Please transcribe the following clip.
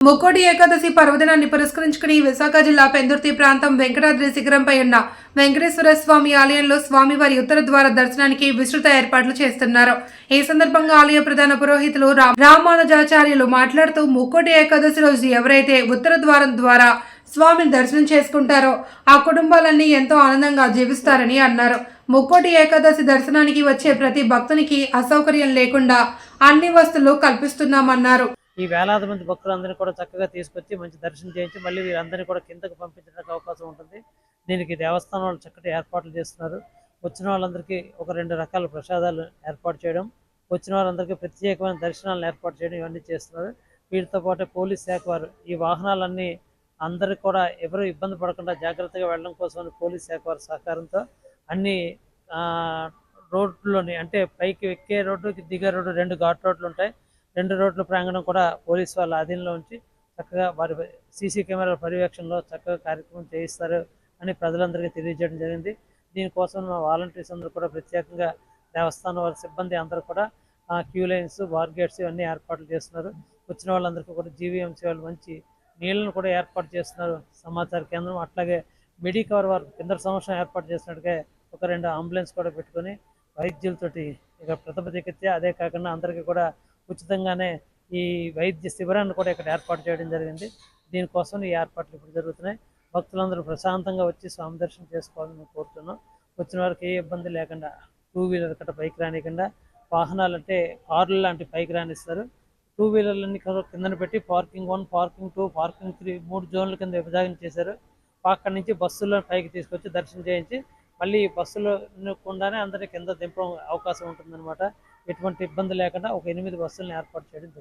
ముక్కోటి ఏకాదశి పర్వదినాన్ని పురస్కరించుకుని విశాఖ జిల్లా పెందుర్తి ప్రాంతం వెంకటాద్రి శిఖరంపై ఉన్న వెంకటేశ్వర స్వామి ఆలయంలో స్వామివారి ఉత్తర ద్వార దర్శనానికి విస్తృత ఏర్పాట్లు చేస్తున్నారు. ఈ సందర్భంగా ఆలయ ప్రధాన పురోహితులు రామానుజాచార్యులు మాట్లాడుతూ ముక్కోటి ఏకాదశి రోజు ఎవరైతే ఉత్తర ద్వారం ద్వారా స్వామిని దర్శనం చేసుకుంటారో ఆ కుటుంబాలన్నీ ఎంతో ఆనందంగా జీవిస్తారని అన్నారు. ముక్కోటి ఏకాదశి దర్శనానికి వచ్చే ప్రతి భక్తునికి అసౌకర్యం లేకుండా అన్ని వసతులు కల్పిస్తున్నామన్నారు. ఈ వేలాది మంది భక్తులందరినీ కూడా చక్కగా తీసుకొచ్చి మంచి దర్శనం చేయించి మళ్ళీ వీరందరినీ కూడా కిందకు పంపించడానికి అవకాశం ఉంటుంది. దీనికి దేవస్థానం వాళ్ళు చక్కటి ఏర్పాట్లు చేస్తున్నారు. వచ్చిన వాళ్ళందరికీ ఒక 2 రకాల ప్రసాదాలు ఏర్పాటు చేయడం, వచ్చిన వాళ్ళందరికీ ప్రత్యేకమైన దర్శనాలను ఏర్పాటు చేయడం ఇవన్నీ చేస్తున్నారు. వీటితో పాటు పోలీస్ శాఖ వారు ఈ వాహనాలన్నీ అందరికీ కూడా ఎవరు ఇబ్బంది పడకుండా జాగ్రత్తగా వెళ్ళడం కోసం పోలీస్ శాఖ వారి సహకారంతో అన్ని రోడ్లోని అంటే పైకి ఎక్కే రోడ్డు దిగే రోడ్డు 2 ఘాట్ రోడ్లు ఉంటాయి. 2 రోడ్ల ప్రాంగణం కూడా పోలీసు వాళ్ళ ఆధీనంలో ఉంచి చక్కగా వారి సీసీ కెమెరాల పర్యవేక్షణలో చక్కగా కార్యక్రమం చేయిస్తారు అని ప్రజలందరికీ తెలియజేయడం జరిగింది. దీనికోసం మా వాలంటీర్స్ అందరూ కూడా ప్రత్యేకంగా దేవస్థానం వారి సిబ్బంది అందరూ కూడా క్యూ లైన్స్, బార్ గేట్స్ ఇవన్నీ ఏర్పాట్లు చేస్తున్నారు. వచ్చిన వాళ్ళందరికీ కూడా జీవీఎంసీ వాళ్ళు మంచి నీళ్లను కూడా ఏర్పాటు చేస్తున్నారు. సమాచార కేంద్రం అట్లాగే మెడికవర్ వారు కింద సంవత్సరం ఏర్పాటు చేసినట్టుగా ఒక 2 అంబులెన్స్ కూడా పెట్టుకొని వైద్యులతోటి ఇక ప్రథమ చికిత్స అదే కాకుండా అందరికీ కూడా ఉచితంగానే ఈ వైద్య శిబిరాన్ని కూడా ఇక్కడ ఏర్పాటు చేయడం జరిగింది. దీనికోసం ఈ ఏర్పాట్లు ఇప్పుడు జరుగుతున్నాయి. భక్తులందరూ ప్రశాంతంగా వచ్చి స్వామి దర్శనం చేసుకోవాలని మేము కోరుతున్నాం. వచ్చిన వారికి ఏ ఇబ్బంది లేకుండా 2 వీలర్ గట్రా పైకి రానికుండా వాహనాలు అంటే కార్లు లాంటి పైకి రానిస్తారు. 2 వీలర్లన్నీ కిందన పెట్టి పార్కింగ్ 1, పార్కింగ్ 2, పార్కింగ్ 3 3 జోన్ల కింద విభాగం చేశారు. అక్కడి నుంచి బస్సుల్లో పైకి తీసుకొచ్చి దర్శనం చేయించి మళ్ళీ బస్సులో కుండానే అందరినీ కింద దింపడం అవకాశం ఉంటుందన్నమాట. ఎటువంటి ఇబ్బంది లేకుండా ఒక 8 బస్సులను ఏర్పాటు చేయడం జరుగుతుంది.